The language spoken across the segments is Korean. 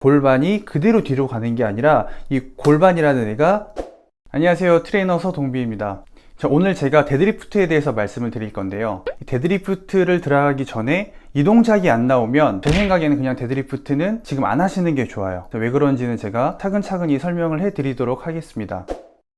골반이 그대로 뒤로 가는 게 아니라 이 골반이라는 애가 안녕하세요, 트레이너 서동비입니다. 자, 오늘 제가 데드리프트에 대해서 말씀을 드릴 건데요. 데드리프트를 들어가기 전에 이 동작이 안 나오면 제 생각에는 그냥 데드리프트는 지금 안 하시는 게 좋아요. 왜 그런지는 제가 차근차근히 설명을 해 드리도록 하겠습니다.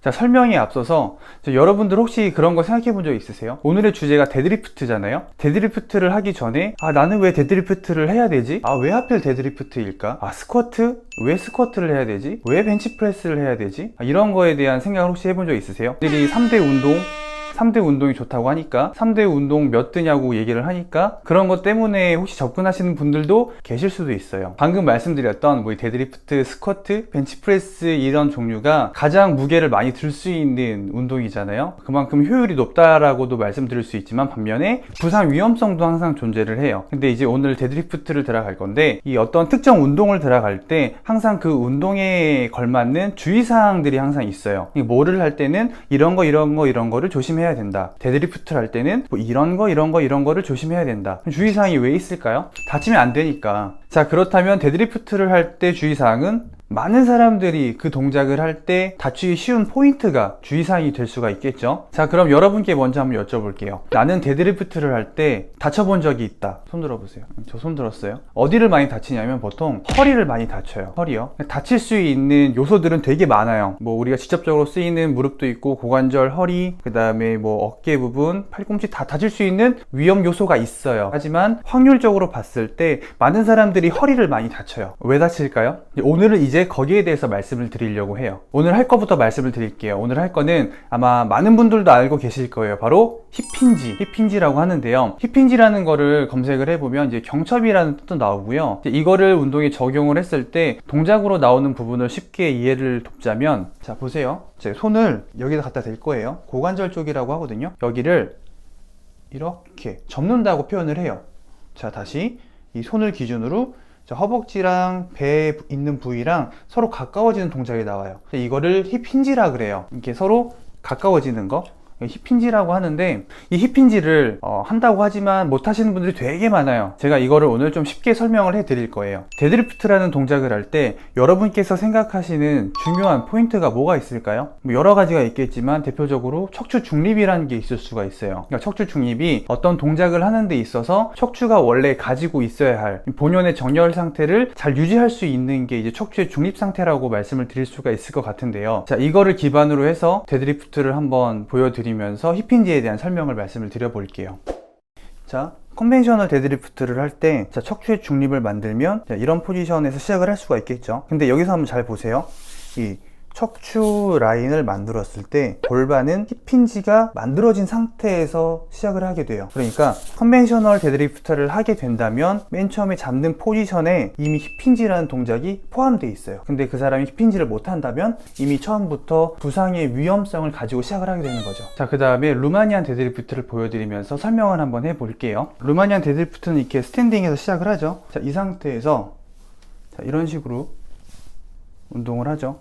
자, 설명에 앞서서 여러분들 혹시 그런 거 생각해 본 적 있으세요? 오늘의 주제가 데드리프트잖아요. 데드리프트를 하기 전에 나는 왜 데드리프트를 해야 되지? 왜 하필 데드리프트일까? 스쿼트? 왜 스쿼트를 해야 되지? 왜 벤치프레스를 해야 되지? 이런 거에 대한 생각을 혹시 해본 적 있으세요? 들이 3대 운동이 좋다고 하니까 3대 운동 몇 드냐고 얘기를 하니까 그런 것 때문에 혹시 접근하시는 분들도 계실 수도 있어요. 방금 말씀드렸던 데드리프트, 스쿼트, 벤치프레스 이런 종류가 가장 무게를 많이 들 수 있는 운동이잖아요. 그만큼 효율이 높다라고도 말씀드릴 수 있지만 반면에 부상 위험성도 항상 존재를 해요. 근데 이제 오늘 데드리프트를 들어갈 건데 이 어떤 특정 운동을 들어갈 때 항상 그 운동에 걸맞는 주의사항들이 항상 있어요. 뭐를 할 때는 이런 거를 조심해야 된다. 데드리프트를 할 때는 이런 거를 조심해야 된다. 주의사항이 왜 있을까요? 다치면 안 되니까. 자, 그렇다면 데드리프트를 할 때 주의사항은 많은 사람들이 그 동작을 할 때 다치기 쉬운 포인트가 주의사항이 될 수가 있겠죠. 자, 그럼 여러분께 먼저 한번 여쭤볼게요. 나는 데드리프트를 할 때 다쳐본 적이 있다. 손 들어보세요. 저 손 들었어요. 어디를 많이 다치냐면 보통 허리를 많이 다쳐요. 허리요. 다칠 수 있는 요소들은 되게 많아요. 우리가 직접적으로 쓰이는 무릎도 있고 고관절, 허리, 그 다음에 어깨 부분, 팔꿈치 다 다칠 수 있는 위험 요소가 있어요. 하지만 확률적으로 봤을 때 많은 사람들이 허리를 많이 다쳐요. 왜 다칠까요? 오늘은 이제 거기에 대해서 말씀을 드리려고 해요. 오늘 할 거부터 말씀을 드릴게요. 오늘 할 거는 아마 많은 분들도 알고 계실 거예요. 바로 힙힌지라고 하는데요. 힙힌지라는 거를 검색을 해보면 이제 경첩이라는 뜻도 나오고요. 이거를 운동에 적용을 했을 때 동작으로 나오는 부분을 쉽게 이해를 돕자면, 자, 보세요. 제 손을 여기다 갖다 댈 거예요. 고관절 쪽이라고 하거든요. 여기를 이렇게 접는다고 표현을 해요. 자, 다시 이 손을 기준으로 허벅지랑 배에 있는 부위랑 서로 가까워지는 동작이 나와요. 이거를 힙힌지라 그래요. 이렇게 서로 가까워지는 거, 힙힌지라고 하는데, 이 힙힌지를 한다고 하지만 못 하시는 분들이 되게 많아요. 제가 이거를 오늘 좀 쉽게 설명을 해 드릴 거예요. 데드리프트라는 동작을 할 때 여러분께서 생각하시는 중요한 포인트가 뭐가 있을까요? 여러 가지가 있겠지만 대표적으로 척추 중립이라는 게 있을 수가 있어요. 그러니까 척추 중립이 어떤 동작을 하는 데 있어서 척추가 원래 가지고 있어야 할 본연의 정렬 상태를 잘 유지할 수 있는 게 이제 척추의 중립 상태라고 말씀을 드릴 수가 있을 것 같은데요. 자, 이거를 기반으로 해서 데드리프트를 한번 보여드리면서 힙힌지에 대한 설명을 말씀을 드려볼게요. 자, 컨벤셔널 데드리프트를 할 때 척추의 중립을 만들면 이런 포지션에서 시작을 할 수가 있겠죠. 근데 여기서 한번 잘 보세요. 이 척추 라인을 만들었을 때 골반은 힙힌지가 만들어진 상태에서 시작을 하게 돼요. 그러니까 컨벤셔널 데드리프트를 하게 된다면 맨 처음에 잡는 포지션에 이미 힙힌지라는 동작이 포함되어 있어요. 근데 그 사람이 힙힌지를 못 한다면 이미 처음부터 부상의 위험성을 가지고 시작을 하게 되는 거죠. 자, 그 다음에 루마니안 데드리프트를 보여드리면서 설명을 한번 해볼게요. 루마니안 데드리프트는 이렇게 스탠딩에서 시작을 하죠. 자, 이 상태에서 이런 식으로 운동을 하죠.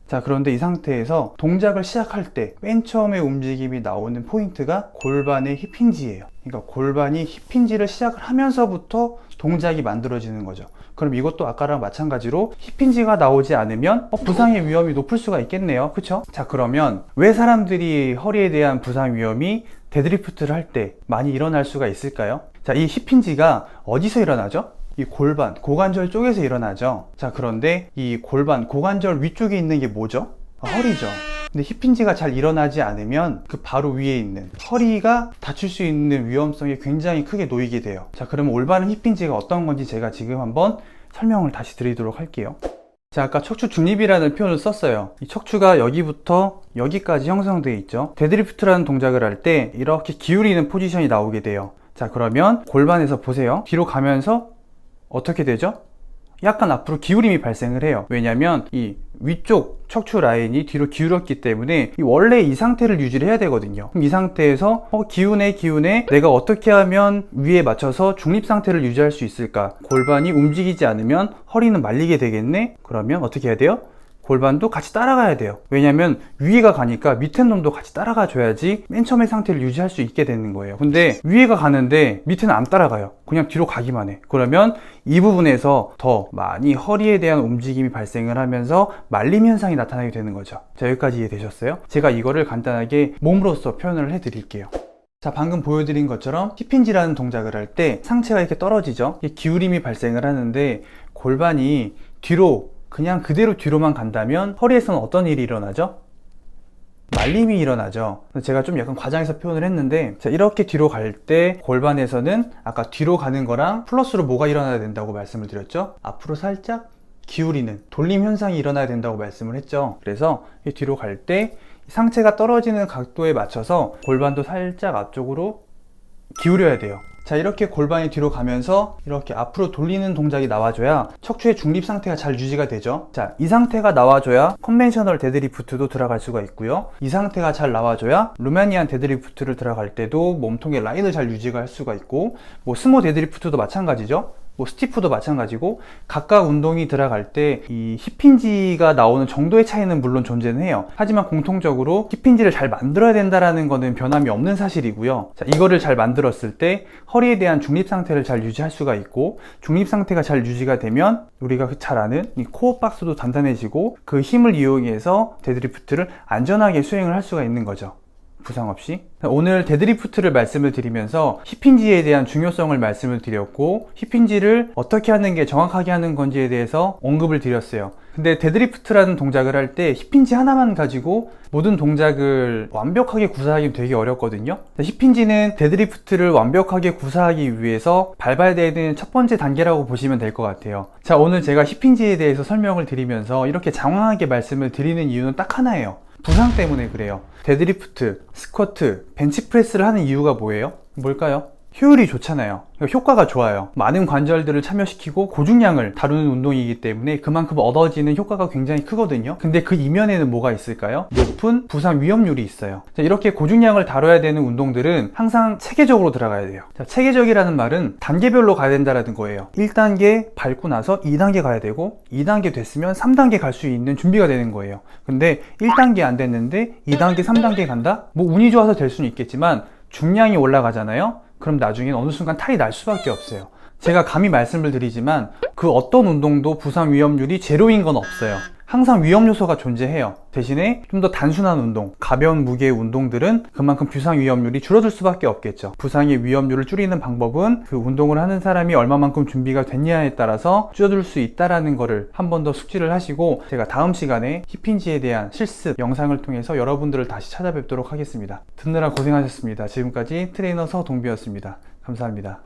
자, 그런데 이 상태에서 동작을 시작할 때 맨 처음에 움직임이 나오는 포인트가 골반의 힙힌지예요. 그러니까 골반이 힙힌지를 시작을 하면서부터 동작이 만들어지는 거죠. 그럼 이것도 아까랑 마찬가지로 힙힌지가 나오지 않으면 부상의 위험이 높을 수가 있겠네요. 그쵸? 자, 그러면 왜 사람들이 허리에 대한 부상 위험이 데드리프트를 할 때 많이 일어날 수가 있을까요? 자, 이 힙힌지가 어디서 일어나죠? 이 골반, 고관절 쪽에서 일어나죠. 자, 그런데 이 골반, 고관절 위쪽에 있는 게 뭐죠? 허리죠. 근데 힙힌지가 잘 일어나지 않으면 그 바로 위에 있는 허리가 다칠 수 있는 위험성이 굉장히 크게 놓이게 돼요. 자, 그러면 올바른 힙힌지가 어떤 건지 제가 지금 한번 설명을 다시 드리도록 할게요. 자, 아까 척추 중립이라는 표현을 썼어요. 이 척추가 여기부터 여기까지 형성되어 있죠. 데드리프트라는 동작을 할 때 이렇게 기울이는 포지션이 나오게 돼요. 자, 그러면 골반에서 보세요. 뒤로 가면서 어떻게 되죠? 약간 앞으로 기울임이 발생을 해요. 왜냐면 이 위쪽 척추 라인이 뒤로 기울었기 때문에 원래 이 상태를 유지를 해야 되거든요. 그럼 이 상태에서 기운에 내가 어떻게 하면 위에 맞춰서 중립 상태를 유지할 수 있을까? 골반이 움직이지 않으면 허리는 말리게 되겠네? 그러면 어떻게 해야 돼요? 골반도 같이 따라가야 돼요. 왜냐면 위에가 가니까 밑에 놈도 같이 따라가 줘야지 맨 처음의 상태를 유지할 수 있게 되는 거예요. 근데 위에가 가는데 밑에는 안 따라가요. 그냥 뒤로 가기만 해. 그러면 이 부분에서 더 많이 허리에 대한 움직임이 발생을 하면서 말림 현상이 나타나게 되는 거죠. 자, 여기까지 이해되셨어요? 제가 이거를 간단하게 몸으로써 표현을 해 드릴게요. 자, 방금 보여드린 것처럼 힙힌지라는 동작을 할 때 상체가 이렇게 떨어지죠. 기울임이 발생을 하는데 골반이 뒤로 그냥 그대로 뒤로만 간다면 허리에서는 어떤 일이 일어나죠? 말림이 일어나죠. 제가 좀 약간 과장해서 표현을 했는데, 자, 이렇게 뒤로 갈 때 골반에서는 아까 뒤로 가는 거랑 플러스로 뭐가 일어나야 된다고 말씀을 드렸죠? 앞으로 살짝 기울이는 돌림 현상이 일어나야 된다고 말씀을 했죠. 그래서 뒤로 갈 때 상체가 떨어지는 각도에 맞춰서 골반도 살짝 앞쪽으로 기울여야 돼요. 자, 이렇게 골반이 뒤로 가면서 이렇게 앞으로 돌리는 동작이 나와줘야 척추의 중립 상태가 잘 유지가 되죠. 자, 이 상태가 나와줘야 컨벤셔널 데드리프트도 들어갈 수가 있고요. 이 상태가 잘 나와줘야 루마니안 데드리프트를 들어갈 때도 몸통의 라인을 잘 유지가 할 수가 있고, 뭐 스모 데드리프트도 마찬가지죠. 뭐 스티프도 마찬가지고, 각각 운동이 들어갈 때 이 힙힌지가 나오는 정도의 차이는 물론 존재는 해요. 하지만 공통적으로 힙힌지를 잘 만들어야 된다라는 거는 변함이 없는 사실이고요. 자, 이거를 잘 만들었을 때 허리에 대한 중립 상태를 잘 유지할 수가 있고, 중립 상태가 잘 유지가 되면 우리가 잘 아는 이 코어 박스도 단단해지고, 그 힘을 이용해서 데드리프트를 안전하게 수행을 할 수가 있는 거죠. 부상 없이. 오늘 데드리프트를 말씀을 드리면서 힙힌지에 대한 중요성을 말씀을 드렸고, 힙힌지를 어떻게 하는 게 정확하게 하는 건지에 대해서 언급을 드렸어요. 근데 데드리프트라는 동작을 할 때 힙힌지 하나만 가지고 모든 동작을 완벽하게 구사하기 되게 어렵거든요. 힙힌지는 데드리프트를 완벽하게 구사하기 위해서 밟아야 되는 첫 번째 단계라고 보시면 될 것 같아요. 자, 오늘 제가 힙힌지에 대해서 설명을 드리면서 이렇게 장황하게 말씀을 드리는 이유는 딱 하나예요. 부상 때문에 그래요. 데드리프트, 스쿼트, 벤치프레스를 하는 이유가 뭐예요? 뭘까요? 효율이 좋잖아요. 효과가 좋아요. 많은 관절들을 참여시키고 고중량을 다루는 운동이기 때문에 그만큼 얻어지는 효과가 굉장히 크거든요. 근데 그 이면에는 뭐가 있을까요? 높은 부상 위험률이 있어요. 자, 이렇게 고중량을 다뤄야 되는 운동들은 항상 체계적으로 들어가야 돼요. 자, 체계적이라는 말은 단계별로 가야 된다는 거예요. 1단계 밟고 나서 2단계 가야 되고, 2단계 됐으면 3단계 갈 수 있는 준비가 되는 거예요. 근데 1단계 안 됐는데 2단계, 3단계 간다? 뭐 운이 좋아서 될 수는 있겠지만 중량이 올라가잖아요. 그럼 나중엔 어느 순간 탈이 날 수밖에 없어요. 제가 감히 말씀을 드리지만 그 어떤 운동도 부상 위험률이 제로인 건 없어요. 항상 위험 요소가 존재해요. 대신에 좀 더 단순한 운동, 가벼운 무게의 운동들은 그만큼 부상 위험률이 줄어들 수밖에 없겠죠. 부상의 위험률을 줄이는 방법은 그 운동을 하는 사람이 얼마만큼 준비가 됐냐에 따라서 줄어들 수 있다는 거를 한 번 더 숙지를 하시고, 제가 다음 시간에 힙힌지에 대한 실습 영상을 통해서 여러분들을 다시 찾아뵙도록 하겠습니다. 듣느라 고생하셨습니다. 지금까지 트레이너 서동비였습니다. 감사합니다.